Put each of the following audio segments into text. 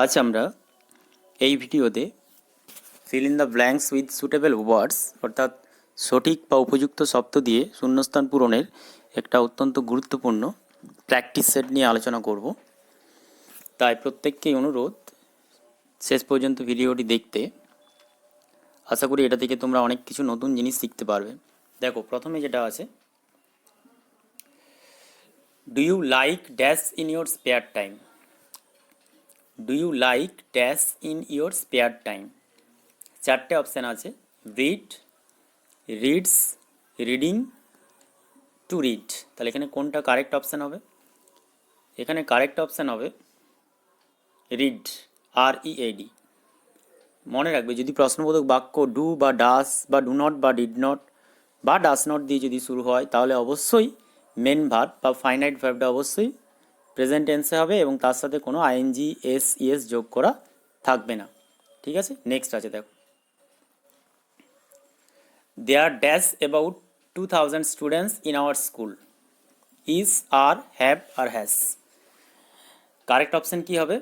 আজ আমরা এই ভিডিওতে fill in the blanks with suitable words অর্থাৎ সঠিক বা উপযুক্ত শব্দ দিয়ে শূন্যস্থান পূরণের একটা অত্যন্ত গুরুত্বপূর্ণ প্র্যাকটিস সেট নিয়ে আলোচনা করব। তাই প্রত্যেককেই অনুরোধ শেষ পর্যন্ত ভিডিওটি দেখতে। আশা করি এটা থেকে তোমরা অনেক কিছু নতুন জিনিস শিখতে পারবে। দেখো, প্রথমে যেটা আছে, do you like dash in your spare time? Do you like dash in your spare time? চারটে অপশান আছে, read, reads, reading, to read. তাহলে এখানে কোনটা কারেক্ট অপশান হবে? এখানে কারেক্ট অপশান হবে রিড, READ। মনে রাখবে, যদি প্রশ্নবোধক বাক্য ডু বা ডাস বা ডু নট বা ডিড নট বা ডাস নট দিয়ে যদি শুরু হয়, তাহলে অবশ্যই মেন ভার্ব বা ফাইনাইট ভার্বটা অবশ্যই প্রেজেন্ট টেন্সে হবে এবং তার সাথে কোনো ING, S, ES যোগ করা থাকবে না। ঠিক আছে, নেক্সট আছে, দেখো, there dash about 2000 students in our school. is, are, have or has? Correct option কি হবে?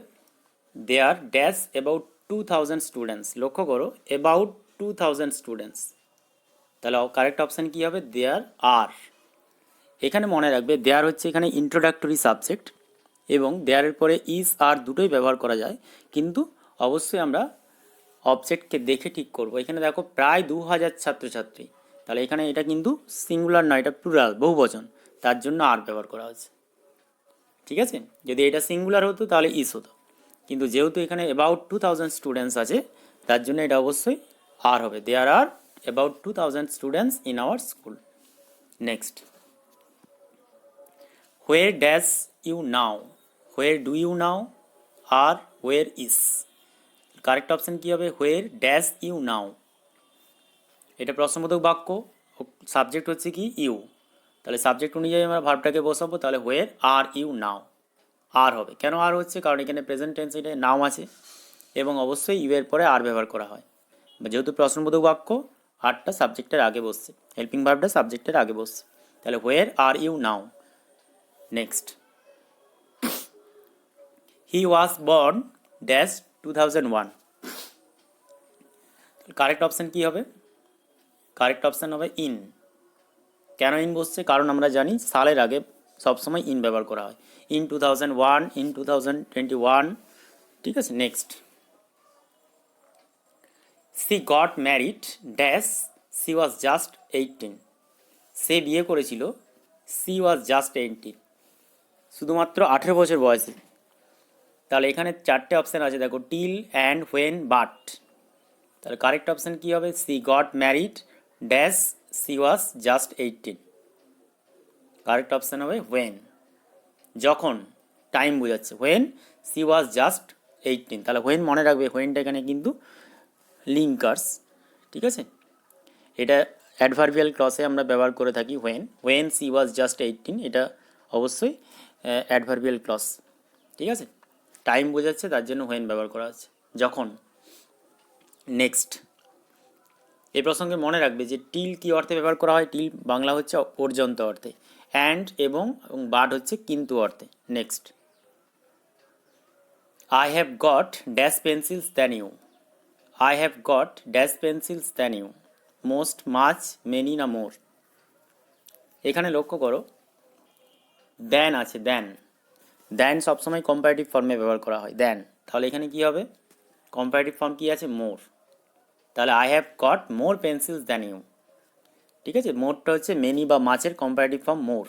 there dash about 2000 students। লক্ষ্য করো, about 2000 students, তাহলে কারেক্ট অপশন কি হবে? there are। এখানে মনে রাখবে, দেয়ার হচ্ছে এখানে ইন্ট্রোডাক্টরি সাবজেক্ট এবং দেয়ারের পরে ইজ আর দুটোই ব্যবহার করা যায়, কিন্তু অবশ্যই আমরা অবজেক্টকে দেখে ঠিক করব। এখানে দেখো প্রায় 2000 ছাত্রছাত্রী, তাহলে এখানে এটা কিন্তু সিঙ্গুলার নয়, এটা প্লুরাল, বহুবচন, তার জন্য আর ব্যবহার করা হয়েছে। ঠিক আছে, যদি এটা সিঙ্গুলার হতো তাহলে ইজ হতো, কিন্তু যেহেতু এখানে অ্যাবাউট 2000 স্টুডেন্টস আছে, তার জন্য এটা অবশ্যই আর হবে। There are about 2000 students in our school. Next, where dash you now? Where do you now are where is? Correct option কি হবে? Where dash you now. এটা প্রশ্নবোধক বাক্য, সাবজেক্ট হচ্ছে কি? ইউ। তাহলে সাবজেক্ট অনুযায়ী আমরা ভার্বটাকে বসাবো, তাহলে হোয়ার আর ইউ নাও, আর হবে। কেন আর হচ্ছে? কারণ এখানে প্রেজেন্ট টেন্স, এটা নাও আছে এবং অবশ্যই ইউ এর পরে আর ব্যবহার করা হয়। যেহেতু প্রশ্নবোধক বাক্য, আরটা সাবজেক্টের আগে বসছে, হেল্পিং ভার্বটা সাবজেক্টের আগে বসছে, তাহলে where are you now. Next, he was born dash 2001। Correct option কি হবে? কারেক্ট অপশান হবে ইন। কেন ইন বসছে? কারণ আমরা জানি সালের আগে সবসময় ইন ব্যবহার করা হয়। In 2001, in 2021। ঠিক আছে, next, C got married dash C was just 18। সে বিয়ে করেছিল, সি ওয়াজ জাস্ট 18, শুধুমাত্র 18 বছর বয়সে। তাহলে এখানে চারটে অপশান আছে, দেখো, টিল, অ্যান্ড, হোয়েন, বাট। তাহলে কারেক্ট অপশান কি হবে? C got married dash C was just 18। Correct option হবে হোয়েন, যখন, টাইম বোঝাচ্ছে। হোয়েন সি ওয়াজ জাস্ট 18, তাহলে হোয়েন মনে রাখবে, হোয়েনটা এখানে কিন্তু লিঙ্কার্স। ঠিক আছে, এটা অ্যাডভার্বিয়াল ক্লসে আমরা ব্যবহার করে থাকি when. When she was just 18, এটা অবশ্যই অ্যাডভার্বিয়াল ক্লস। ঠিক আছে, টাইম বোঝাচ্ছে, তার জন্য হোয়েন ব্যবহার করা আছে, যখন। নেক্সট, এই প্রসঙ্গে মনে রাখবে যে টিল কি অর্থে ব্যবহার করা হয়? টিল বাংলা হচ্ছে পর্যন্ত অর্থে, অ্যান্ড এবং বাট হচ্ছে কিন্তু অর্থে। Next, I have got dash pencils than you. I have got dash pencils than you, most, much, many না মোর? এখানে লক্ষ্য করো, দ্যান আছে, দ্যান। দ্যান সবসময় কম্পারেটিভ ফর্মে ব্যবহার করা হয়, দ্যান। তাহলে এখানে কি হবে? কম্পারেটিভ ফর্ম কি আছে? মোর। তাহলে I have got more pencils than you. ঠিক আছে, মোরটা হচ্ছে মেনি বা মাছের কম্পারেটিভ ফর্ম মোর।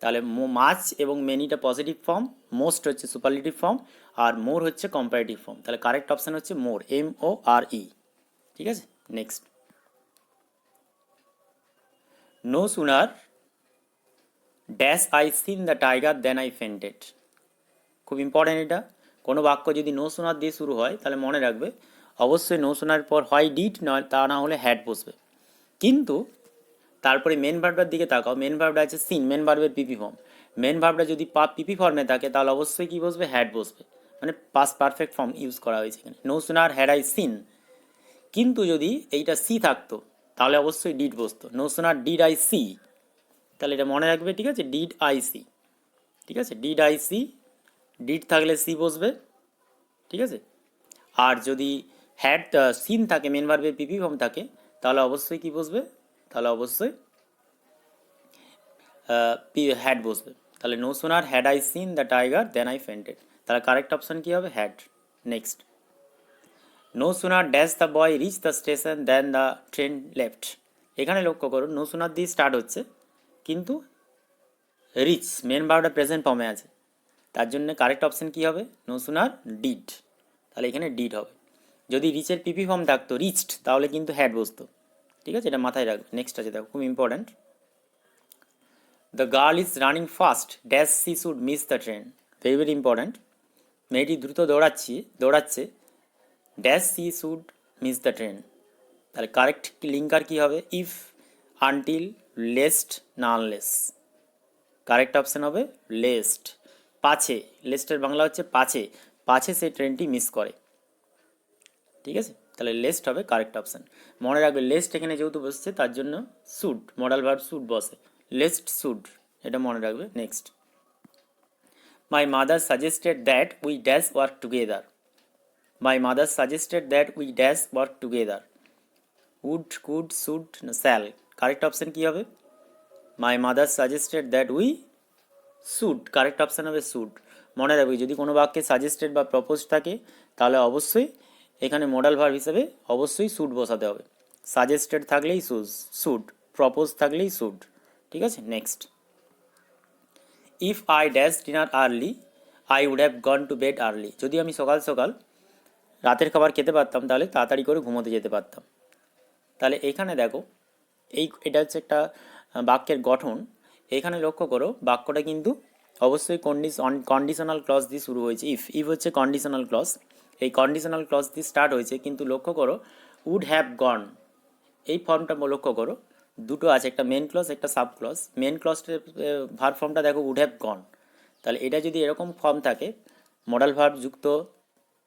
তাহলে মাছ এবং মেনিটা পজিটিভ ফর্ম, মোস্ট হচ্ছে সুপারলেটিভ ফর্ম, আর মোর হচ্ছে কম্পারেটিভ ফর্ম। তাহলে কারেক্ট অপশান হচ্ছে মোর, MORE। ঠিক আছে, next, no sooner dash I seen the tiger then I fainted. খুব ইম্পর্টেন্ট এটা। কোনো বাক্য যদি নো সোনার দিয়ে শুরু হয়, তাহলে মনে রাখবে অবশ্যই নো সোনার পর হয় ডিড, নয় তা না হলে হ্যাড বসবে। কিন্তু তারপরে মেন ভার্বটার দিকে তাকাও, মেন ভার্বটা আছে সিন, মেন ভার্বের পিপি ফর্ম। মেন ভার্বটা যদি পিপি ফর্মে থাকে, তাহলে অবশ্যই কি বসবে? হ্যাড বসবে, মানে পাস্ট পারফেক্ট ফর্ম ইউজ করা হয়েছে এখানে। No sooner had I seen. কিন্তু যদি এইটা সি থাকতো, তাহলে অবশ্যই ডিড বসতো। No sooner did I see, তাহলে এটা মনে রাখবে। ঠিক আছে, ডিড আই সি। ঠিক আছে, ডিড আই সি, ডিড থাকলে সি বসবে। ঠিক আছে। আর যদি হ্যাড সিন থাকে, মেন ভার্বের পিপি ফর্ম থাকে, তাহলে অবশ্যই কি বসবে, তাহলে অবশ্যই হ্যাড বসবে। তাহলে no sooner had I seen the tiger then I fainted, তাহলে কারেক্ট অপশন কি হবে, had. Next, no sooner dash the boy reach the station then the train left. এখানে লক্ষ্য করুন নো সোনার দিয়ে স্টার্ট হচ্ছে, কিন্তু রিচ মেন ভার্বটা প্রেজেন্ট ফর্মে আছে, তার জন্য কারেক্ট অপশন কি হবে, নো সোনার ডিড, তাহলে এখানে ডিড হবে। যদি রিচের পিপি ফর্ম থাকতো রিচড, তাহলে কিন্তু হ্যাড বসতো। ঠিক আছে, এটা মাথায় রাখবে। নেক্সট আছে দেখো, খুব important, the girl is running fast dash C should miss the train. Very very important, মেয়েটি দ্রুত দৌড়াচ্ছে dash C should miss the train, তাহলে কারেক্ট লিঙ্কার কি হবে, ইফ, আনটিল, লেস্ট না আনলেস। কারেক্ট অপশান হবে লেস্ট, পাছে, লেস্টের বাংলা হচ্ছে পাছে, পাছে সেই ট্রেনটি মিস করে। ঠিক আছে, তাহলে লেস্ট হবে কারেক্ট অপশান। মনে রাখবে লেস্ট এখানে যেহেতু বসছে তার জন্য শুড, মডাল ভার্ব শুড বসে, লেস্ট শুড, এটা মনে রাখবে। Next, my mother suggested that we dash work together. My mother suggested that we dash work together, would, could, should, shall. Correct option কী হবে, my mother suggested that we should, correct option হবে should. মনে রাখবে যদি কোনো বাক্যে suggested বা propose থাকে, তাহলে অবশ্যই এখানে মডাল ভার্ব হিসেবে অবশ্যই শুড বসাতে হবে। সাজেস্টেড থাকলেই শুড, প্রপোজ থাকলেই শুড। ঠিক আছে, next, if I dash dinner early I would have gone to bed early. যদি আমি সকাল সকাল রাতের খাবার খেতে পারতাম, তাহলে তাড়াতাড়ি করে ঘুমোতে যেতে পারতাম। তাহলে এখানে দেখো, এটা হচ্ছে একটা বাক্যের গঠন। এখানে লক্ষ্য করো বাক্যটা কিন্তু অবশ্যই কন্ডিশনাল ক্লজ দিয়ে শুরু হয়েছে। ইফ হচ্ছে কন্ডিশনাল ক্লজ, এই কন্ডিশনাল ক্লজ দিয়ে স্টার্ট হয়েছে, কিন্তু লক্ষ্য করো উড হ্যাভ গন, এই ফর্মটা লক্ষ্য করো দুটো আছে, একটা মেন ক্লজ একটা সাব ক্লজ। মেন ক্লজের ভার্ব ফর্মটা দেখো উড হ্যাভ গন, তাহলে এটা যদি এরকম ফর্ম থাকে, মডাল ভার্ব যুক্ত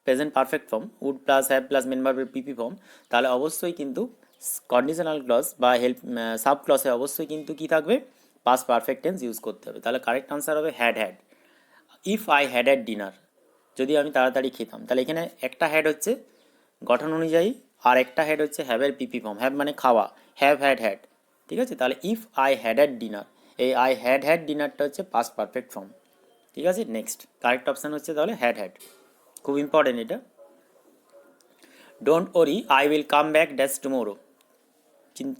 present perfect form, would plus have plus main ভার্বের পিপি ফর্ম, তাহলে অবশ্যই কিন্তু কন্ডিশনাল ক্লজ বা হেল্প সাব ক্লজে অবশ্যই কিন্তু কি থাকবে, পাস্ট পারফেক্ট টেন্স ইউজ করতে হবে। তাহলে কারেক্ট আনসার হবে had. If I had at dinner, যদি আমি তাড়াতাড়ি খেতাম, তাহলে এখানে একটা হ্যাড হচ্ছে গঠন অনুযায়ী, আর একটা হ্যাড হচ্ছে হ্যাভের পিপি ফর্ম, হ্যাভ মানে খাওয়া, হ্যাড। ঠিক আছে, তাহলে if I had at dinner, এই আই হ্যাড ডিনারটা হচ্ছে পাস্ট পারফেক্ট ফর্ম। ঠিক আছে, নেক্সট, কারেক্ট অপশান হচ্ছে তাহলে হ্যাড। খুব ইম্পর্টেন্ট এটা। Don't worry I will come back dash tomorrow.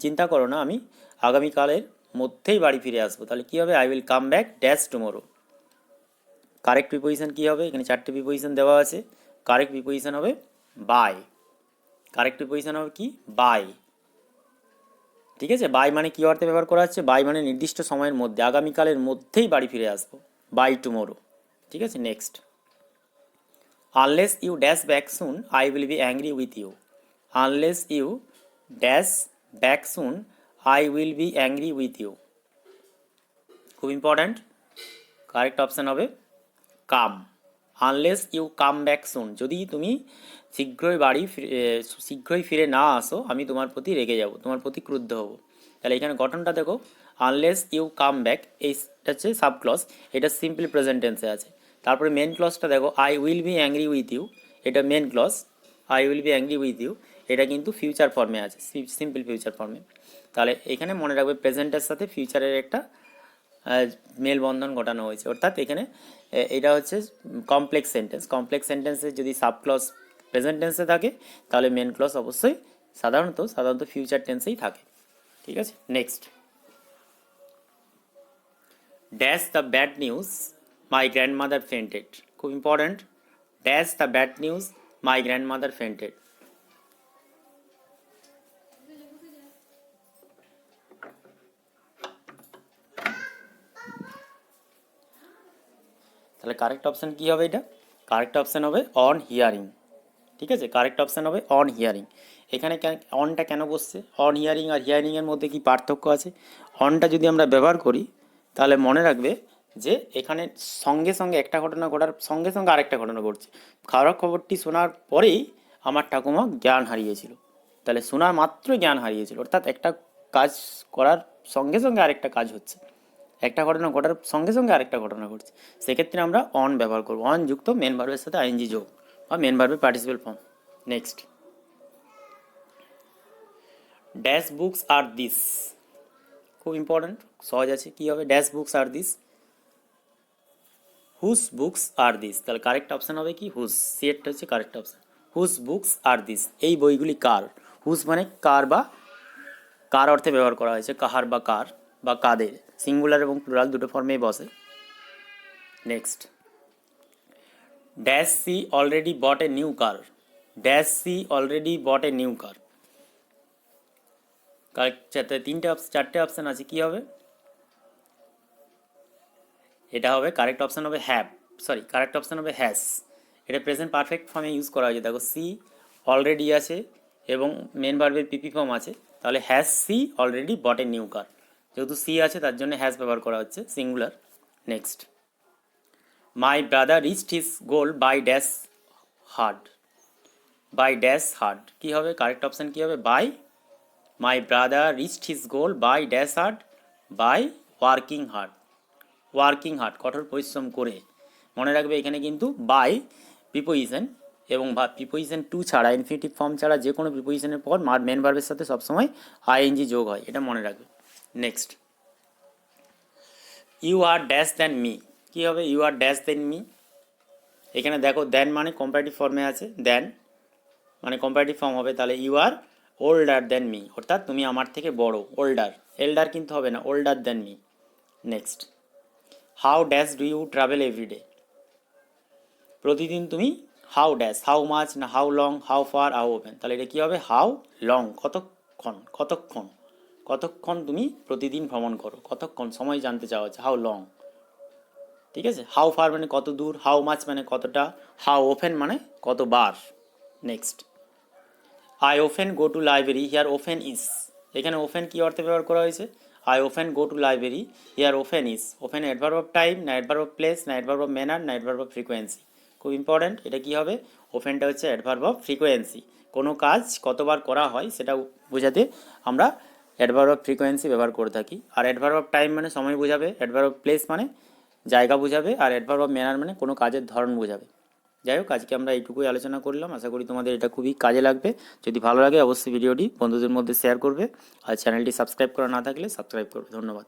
চিন্তা করো না, আমি আগামীকালের মধ্যেই বাড়ি ফিরে আসবো। তাহলে কী হবে, I will come back dash tomorrow. Correct preposition কী হবে, এখানে চারটে প্রিপোজিশন দেওয়া আছে। কারেক্ট প্রিপোজিশন হবে বাই। কারেক্ট প্রিপোজিশন হবে কি, বাই। ঠিক আছে, বাই মানে কী অর্থে ব্যবহার করা হচ্ছে, বাই মানে নির্দিষ্ট সময়ের মধ্যে, আগামীকালের মধ্যেই বাড়ি ফিরে আসবো, বাই টুমোরো। ঠিক আছে, next, unless you dash back soon I will be angry with you. Unless you dash back soon I will be angry with you. খুব ইম্পর্ট্যান্ট, কারেক্ট অপশান হবে come. Unless you come back soon, যদি তুমি শীঘ্রই ফিরে না আসো, আমি তোমার প্রতি রেগে যাব, তোমার প্রতি ক্রুদ্ধ হব। তাহলে এখানে গঠনটা দেখো, আনলেস ইউ কাম ব্যাক, এইটা হচ্ছে সাব ক্লজ, এটা সিম্পল প্রেজেন্ট টেন্সে আছে। তারপরে মেন ক্লজটা দেখো, I will be angry with you, এটা main clause. I will be angry with you, এটা কিন্তু ফিউচার ফর্মে আছে, সিম্পল ফিউচার ফর্মে। তাহলে এখানে মনে রাখবে প্রেজেন্টের সাথে ফিউচারের একটা মেলবন্ধন ঘটানো হয়েছে, অর্থাৎ এখানে এটা হচ্ছে কমপ্লেক্স সেন্টেন্স। কমপ্লেক্স সেন্টেন্সে যদি সাব ক্লজ প্রেজেন্ট টেন্সে থাকে, তাহলে মেন ক্লজ অবশ্যই সাধারণত ফিউচার টেন্সেই থাকে। ঠিক আছে, next, dash the bad news my grandmother fainted. খুব important, dash the bad news my grandmother fainted. তাহলে কারেক্ট অপশান কী হবে, এটা কারেক্ট অপশান হবে অন হিয়ারিং। ঠিক আছে, কারেক্ট অপশান হবে অন হিয়ারিং। এখানে অনটা কেন বসছে, অন হিয়ারিং আর হিয়ারিংয়ের মধ্যে কি পার্থক্য আছে। অনটা যদি আমরা ব্যবহার করি, তাহলে মনে রাখবে যে এখানে সঙ্গে সঙ্গে একটা ঘটনা ঘটার সঙ্গে সঙ্গে আরেকটা ঘটনা ঘটছে। খারাপ খবরটি শোনার পরেই আমার ঠাকুমা জ্ঞান হারিয়েছিল, তাহলে শোনার মাত্রই জ্ঞান হারিয়েছিল, অর্থাৎ একটা কাজ করার সঙ্গে সঙ্গে আরেকটা কাজ হচ্ছে, একটা ঘটনা ঘটার সঙ্গে সঙ্গে আরেকটা ঘটনা ঘটছে। সেক্ষেত্রে আমরা অন ব্যবহার করবো, অন যুক্ত মেন ভার্বের সাথে আইএনজি যোগ। বা মেন ভার্বের participle form. Next, dash books are this, খুব ইম্পর্ট্যান্ট, সহজ আছে। কী হবে? Dash books are this, whose books are this. তাহলে কারেক্ট অপশান হবে কি? হুজ। সিএরটা হচ্ছে correct option. Whose books are this, এই বইগুলি কার। হুজ মানে কার বা কার অর্থে ব্যবহার করা হয়েছে, কাহার বা কার বা কাদের, সিঙ্গুলার এবং প্লুরাল দুটো ফর্মেই বসে। Next, dash she already bought a new car, dash she already bought a new car. Correct চারটে অপশান আছে, কি হবে? এটা হবে কারেক্ট অপশান হবে হ্যাভ, সরি কারেক্ট অপশান হবে হ্যাজ। এটা প্রেজেন্ট পারফেক্ট ফর্মে ইউজ করা হয়েছে। দেখো সি অলরেডি আছে এবং মেন ভার্বের পিপি ফর্ম আছে, তাহলে has she already bought a new car. যেহেতু সি আছে তার জন্য হ্যাজ ব্যবহার করা হচ্ছে, singular. Next, my brother reached his goal by dash hard, by dash hard কী হবে? কারেক্ট অপশান কী হবে? By, my brother reached his goal by dash hard, by working hard. Working hard কঠোর পরিশ্রম করে। মনে রাখবে এখানে কিন্তু বাই প্রিপোজিশন এবং প্রিপোজিশন টু ছাড়া, ইনফিনিটিভ ফর্ম ছাড়া যে কোনো প্রিপোজিশনের পর মেন ভার্বের সাথে সবসময় আইএনজি যোগ হয়, এটা মনে রাখবে। Next, you are dash than me, কী হবে? You are dash then me. এখানে দেখো দ্যান মানে কম্পারেটিভ ফর্মে আছে, দ্যান মানে কম্পারেটিভ ফর্ম হবে, তাহলে you are older than me, অর্থাৎ তুমি আমার থেকে বড়। ওল্ডার, এল্ডার কিন্তু হবে না, older than me. Next, how dash do you travel everyday, প্রতিদিন তুমি হাউ ড্যাশ, হাউ মাচ না how long, how far, how often, তাহলে এটা কী হবে? হাউ লং, কতক্ষণ, কতক্ষণ, কতক্ষণ তুমি প্রতিদিন ভ্রমণ করো, কতক্ষণ সময় জানতে চাওয়া হচ্ছে, হাউ লং। ঠিক আছে? হাউ ফার মানে কত দূর, হাউ মাচ মানে কতটা, হাউ ওপেন মানে কতবার। Next, I open go to library, here open is, এখানে ওপেন কী অর্থে ব্যবহার করা হয়েছে? I open go to library, here open is. Open adverb of time না অ্যাডভার্ব অফ প্লেস না অ্যাডভার্ব অফ ম্যানার না অ্যাডভার্ব অফ ফ্রিকোয়েন্সি? খুব important, এটা কী হবে? ওপেনটা হচ্ছে অ্যাডভার্ব অফ ফ্রিকোয়েন্সি। কোনো কাজ কতবার করা হয় সেটা বোঝাতে আমরা অ্যাডভার্ব অফ ফ্রিকোয়েন্সি ব্যবহার করে থাকি। আর অ্যাডভার্ব অফ টাইম মানে সময় বোঝাবে, অ্যাডভার্ব অফ প্লেস মানে জায়গা বোঝাবে, আর অ্যাডভার্ব অফ ম্যানার মানে কোনো কাজের ধরন বোঝাবে। যাই হোক, আজকে আমরা এইটুকুই আলোচনা করলাম। আশা করি তোমাদের এটা খুবই কাজে লাগবে। যদি ভালো লাগে অবশ্যই ভিডিওটি বন্ধুদের মধ্যে শেয়ার করবে, আর চ্যানেলটি সাবস্ক্রাইব করা না থাকলে সাবস্ক্রাইব করবে। ধন্যবাদ।